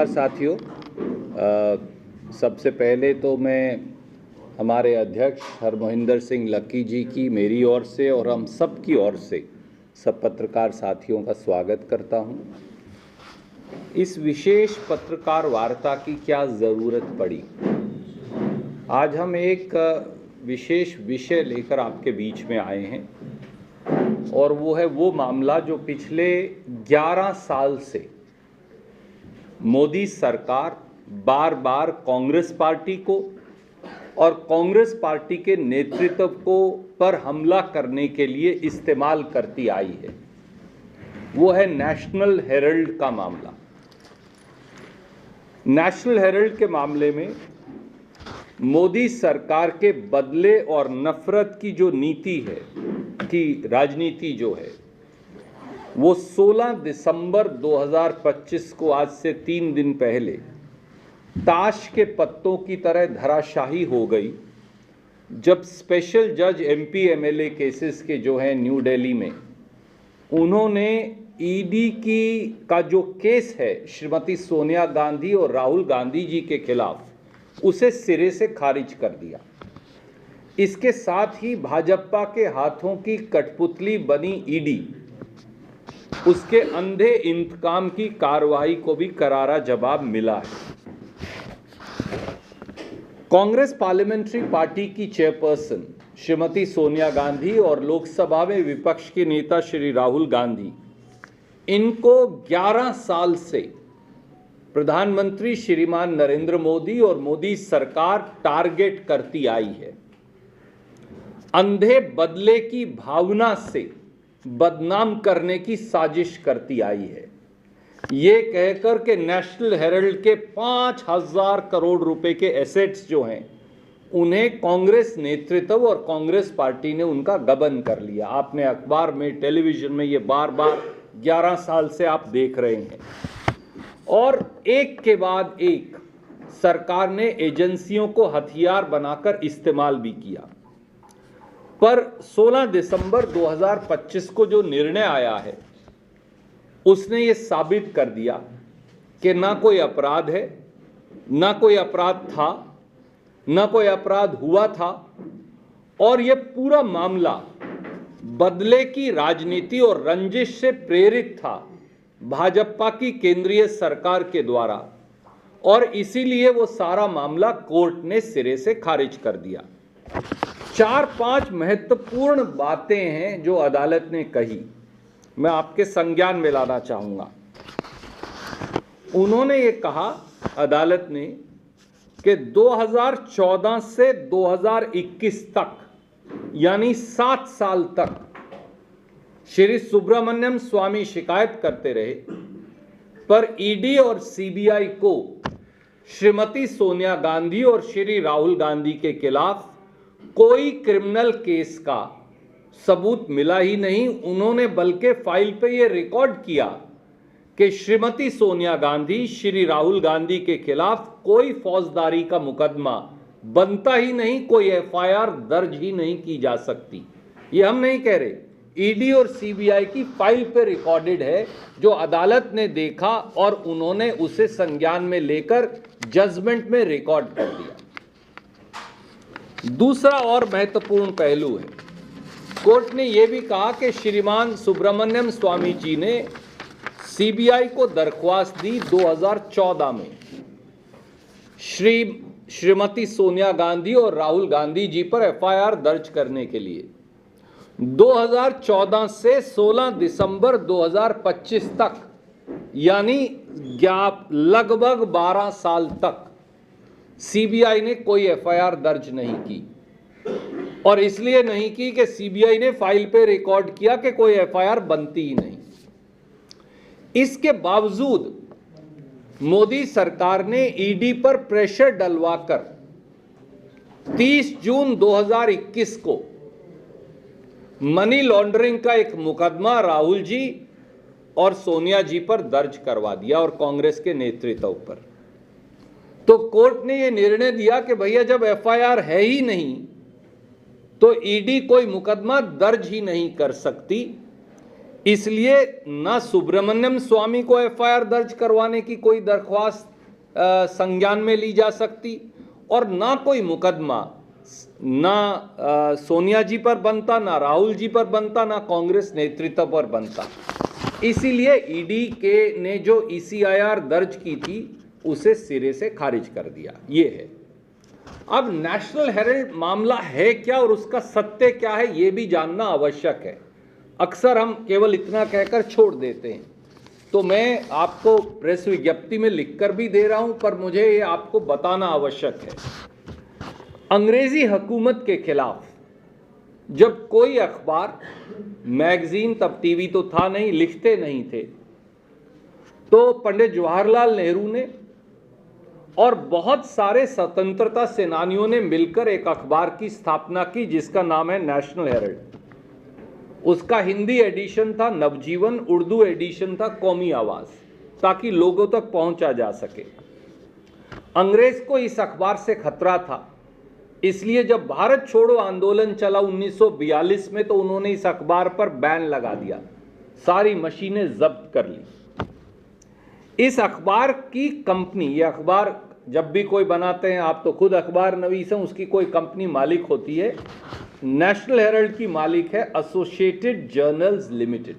नमस्कार साथियों। सबसे पहले तो मैं हमारे अध्यक्ष हरमोहिंदर सिंह लक्की जी की मेरी ओर से और हम सब की ओर से सब पत्रकार साथियों का स्वागत करता हूं। इस विशेष पत्रकार वार्ता की क्या ज़रूरत पड़ी? आज हम एक विशेष विषय लेकर आपके बीच में आए हैं और वो है वो मामला जो पिछले 11 साल से मोदी सरकार बार बार कांग्रेस पार्टी को और कांग्रेस पार्टी के नेतृत्व को पर हमला करने के लिए इस्तेमाल करती आई है। वो है नेशनल हेराल्ड का मामला। नेशनल हेराल्ड के मामले में मोदी सरकार के बदले और नफरत की जो नीति है, की राजनीति जो है, वो 16 दिसंबर 2025 को, आज से 3 दिन पहले, ताश के पत्तों की तरह धराशाही हो गई जब स्पेशल जज एमपी एमएलए केसेस के जो हैं न्यू दिल्ली में, उन्होंने ईडी का जो केस है श्रीमती सोनिया गांधी और राहुल गांधी जी के खिलाफ, उसे सिरे से खारिज कर दिया। इसके साथ ही भाजपा के हाथों की कठपुतली बनी ईडी उसके अंधे इंतकाम की कार्रवाई को भी करारा जवाब मिला है। कांग्रेस पार्लियामेंट्री पार्टी की चेयरपर्सन श्रीमती सोनिया गांधी और लोकसभा में विपक्ष के नेता श्री राहुल गांधी, इनको 11 साल से प्रधानमंत्री श्रीमान नरेंद्र मोदी और मोदी सरकार टारगेट करती आई है। अंधे बदले की भावना से बदनाम करने की साजिश करती आई है, ये कहकर के नेशनल हेराल्ड के 5,000 करोड़ रुपए के एसेट्स जो हैं, उन्हें कांग्रेस नेतृत्व और कांग्रेस पार्टी ने उनका गबन कर लिया। आपने अखबार में, टेलीविजन में ये बार बार 11 साल से आप देख रहे हैं। और एक के बाद एक सरकार ने एजेंसियों को हथियार बनाकर इस्तेमाल भी किया। पर 16 दिसंबर 2025 को जो निर्णय आया है, उसने ये साबित कर दिया कि ना कोई अपराध है, ना कोई अपराध था, ना कोई अपराध हुआ था, और ये पूरा मामला बदले की राजनीति और रंजिश से प्रेरित था भाजपा की केंद्रीय सरकार के द्वारा, और इसीलिए वो सारा मामला कोर्ट ने सिरे से खारिज कर दिया। 4-5 महत्वपूर्ण बातें हैं जो अदालत ने कही, मैं आपके संज्ञान में लाना चाहूंगा। उन्होंने ये कहा, अदालत ने, कि 2014 से 2021 तक, यानी 7 साल तक श्री सुब्रमण्यम स्वामी शिकायत करते रहे, पर ईडी और सीबीआई को श्रीमती सोनिया गांधी और श्री राहुल गांधी के खिलाफ कोई क्रिमिनल केस का सबूत मिला ही नहीं। उन्होंने बल्कि फाइल पे ये रिकॉर्ड किया कि श्रीमती सोनिया गांधी, श्री राहुल गांधी के खिलाफ कोई फौजदारी का मुकदमा बनता ही नहीं, कोई एफआईआर दर्ज ही नहीं की जा सकती। ये हम नहीं कह रहे, ईडी और सीबीआई की फाइल पे रिकॉर्डेड है, जो अदालत ने देखा और उन्होंने उसे संज्ञान में लेकर जजमेंट में रिकॉर्ड कर दिया। दूसरा और महत्वपूर्ण पहलू है, कोर्ट ने यह भी कहा कि श्रीमान सुब्रमण्यम स्वामी जी ने सीबीआई को दरख्वास्त दी 2014 में श्रीमती सोनिया गांधी और राहुल गांधी जी पर एफआईआर दर्ज करने के लिए। 2014 से 16 दिसंबर 2025 तक, यानी लगभग 12 साल तक सीबीआई ने कोई एफआईआर दर्ज नहीं की, और इसलिए नहीं की कि सीबीआई ने फाइल पे रिकॉर्ड किया कि कोई एफआईआर बनती ही नहीं। इसके बावजूद मोदी सरकार ने ईडी पर प्रेशर डलवाकर 30 जून 2021 को मनी लॉन्ड्रिंग का एक मुकदमा राहुल जी और सोनिया जी पर दर्ज करवा दिया और कांग्रेस के नेतृत्व पर। तो कोर्ट ने यह निर्णय दिया कि भैया, जब एफआईआर है ही नहीं तो ईडी कोई मुकदमा दर्ज ही नहीं कर सकती, इसलिए ना सुब्रमण्यम स्वामी को एफआईआर दर्ज करवाने की कोई दरख्वास्त संज्ञान में ली जा सकती और ना कोई मुकदमा ना सोनिया जी पर बनता, ना राहुल जी पर बनता, ना कांग्रेस नेतृत्व पर बनता। इसीलिए ईडी के ने जो ईसीआईआर दर्ज की थी उसे सिरे से खारिज कर दिया। ये है। अब नेशनल हेराल्ड मामला है क्या और उसका सत्य क्या है ये भी जानना आवश्यक है। अक्सर हम केवल इतना कहकर छोड़ देते हैं, तो मैं आपको प्रेस विज्ञप्ति में लिखकर भी दे रहा हूं, पर मुझे ये आपको बताना आवश्यक है। अंग्रेजी हुकूमत के खिलाफ जब कोई अखबार, मैगजीन, तब टीवी तो था नहीं, लिखते नहीं थे, तो पंडित जवाहरलाल नेहरू ने और बहुत सारे स्वतंत्रता सेनानियों ने मिलकर एक अखबार की स्थापना की जिसका नाम है नेशनल हेराल्ड। उसका हिंदी एडिशन था नवजीवन, उर्दू एडिशन था कौमी आवाज, ताकि लोगों तक पहुंचा जा सके। अंग्रेज को इस अखबार से खतरा था, इसलिए जब भारत छोड़ो आंदोलन चला 1942 में, तो उन्होंने इस अखबार पर बैन लगा दिया, सारी मशीनें जब्त कर ली। इस अखबार की कंपनी, ये अखबार जब भी कोई बनाते हैं, आप तो खुद अखबार नवीस हैं, उसकी कोई कंपनी मालिक होती है। नेशनल हेराल्ड की मालिक है एसोसिएटेड जर्नल्स लिमिटेड,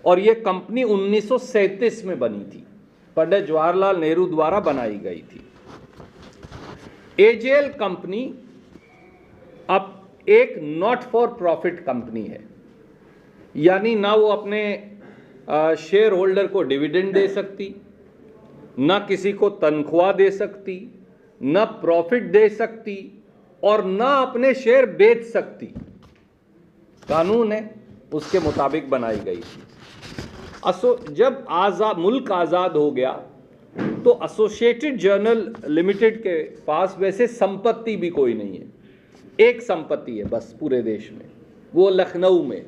और यह कंपनी 1937 में बनी थी, पंडित जवाहरलाल नेहरू द्वारा बनाई गई थी। एजेएल कंपनी अब एक नॉट फॉर प्रॉफिट कंपनी है, यानी ना वो अपने शेयर होल्डर को डिविडेंड दे सकती, ना किसी को तनख्वाह दे सकती, ना प्रॉफिट दे सकती, और ना अपने शेयर बेच सकती। कानून है उसके मुताबिक बनाई गई थी। जब मुल्क आज़ाद हो गया तो एसोसिएटेड जर्नल लिमिटेड के पास वैसे संपत्ति भी कोई नहीं है, एक संपत्ति है बस पूरे देश में, वो लखनऊ में,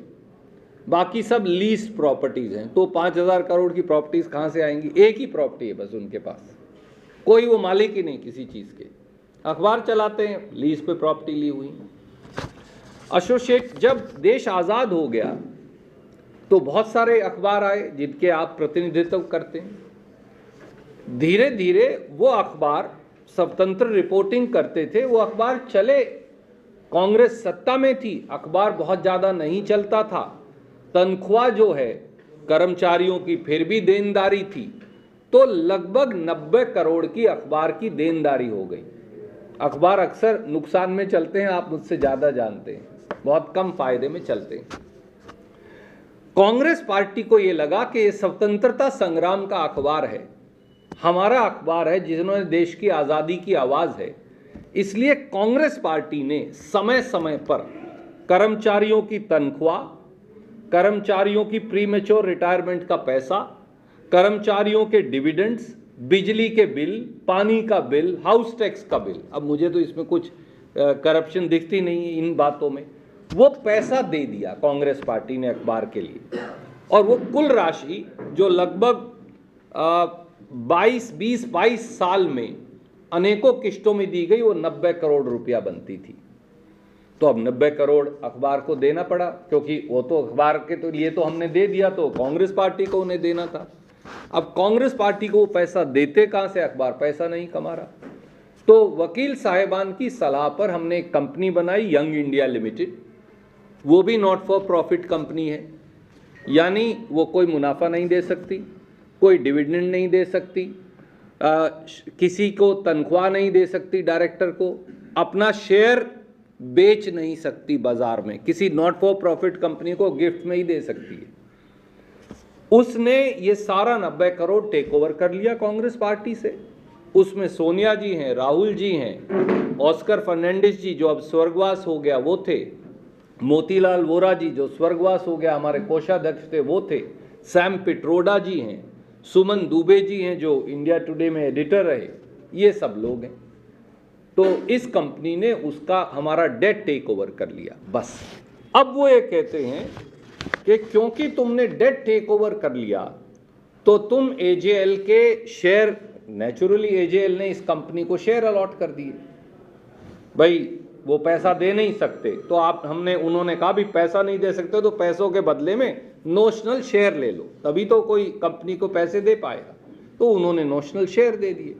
बाकी सब लीज प्रॉपर्टीज हैं। तो 5,000 करोड़ की प्रॉपर्टीज कहाँ से आएंगी? एक ही प्रॉपर्टी है बस उनके पास, कोई वो मालिक ही नहीं किसी चीज़ के। अखबार चलाते हैं, लीज पे प्रॉपर्टी ली हुई। एसोसिएट, जब देश आज़ाद हो गया तो बहुत सारे अखबार आए जिनके आप प्रतिनिधित्व करते हैं। धीरे धीरे वो अखबार स्वतंत्र रिपोर्टिंग करते थे, वो अखबार चले। कांग्रेस सत्ता में थी, अखबार बहुत ज़्यादा नहीं चलता था, तनख्वाह जो है कर्मचारियों की फिर भी देनदारी थी, तो लगभग 90 करोड़ की अखबार की देनदारी हो गई। अखबार अक्सर नुकसान में चलते हैं, आप मुझसे ज़्यादा जानते हैं, बहुत कम फायदे में चलते हैं। कांग्रेस पार्टी को यह लगा कि ये स्वतंत्रता संग्राम का अखबार है, हमारा अखबार है जिन्होंने देश की आज़ादी की आवाज़ है, इसलिए कांग्रेस पार्टी ने समय समय पर कर्मचारियों की तनख्वाह, कर्मचारियों की प्रीमेच्योर रिटायरमेंट का पैसा, कर्मचारियों के डिविडेंड्स, बिजली के बिल, पानी का बिल, हाउस टैक्स का बिल, अब मुझे तो इसमें कुछ करप्शन दिखती नहीं है इन बातों में, वो पैसा दे दिया कांग्रेस पार्टी ने अखबार के लिए। और वो कुल राशि जो लगभग 22 साल में अनेकों किश्तों में दी गई, वो 90 करोड़ रुपया बनती थी। तो अब 90 करोड़ अखबार को देना पड़ा, क्योंकि वो तो अखबार के तो लिए तो हमने दे दिया, तो कांग्रेस पार्टी को उन्हें देना था। अब कांग्रेस पार्टी को वो पैसा देते कहाँ से? अखबार पैसा नहीं कमा रहा। तो वकील साहिबान की सलाह पर हमने एक कंपनी बनाई, यंग इंडिया लिमिटेड। वो भी नॉट फॉर प्रॉफिट कंपनी है, यानी वो कोई मुनाफा नहीं दे सकती, कोई डिविडेंड नहीं दे सकती, किसी को तनख्वाह नहीं दे सकती, डायरेक्टर को अपना शेयर बेच नहीं सकती बाजार में, किसी नॉट फॉर प्रॉफिट कंपनी को गिफ्ट में ही दे सकती है। उसने ये सारा 90 करोड़ टेक ओवर कर लिया कांग्रेस पार्टी से। उसमें सोनिया जी हैं, राहुल जी हैं, ऑस्कर फर्नांडिस जी जो अब स्वर्गवास हो गया वो थे, मोतीलाल वोरा जी जो स्वर्गवास हो गया हमारे कोषाध्यक्ष थे वो थे, सैम पिट्रोडा जी हैं, सुमन दुबे जी हैं जो इंडिया टुडे में एडिटर रहे, ये सब लोग हैं। तो इस कंपनी ने उसका हमारा डेट टेक ओवर कर लिया बस। अब वो ये कहते हैं कि क्योंकि तुमने डेट टेक ओवर कर लिया तो तुम एजेएल के शेयर, नेचुरली एजेएल ने इस कंपनी को शेयर अलॉट कर दिए। भाई वो पैसा दे नहीं सकते, तो उन्होंने कहा भी पैसा नहीं दे सकते तो पैसों के बदले में नोशनल शेयर ले लो, तभी तो कोई कंपनी को पैसे दे पाएगा। तो उन्होंने नोशनल शेयर दे दिए।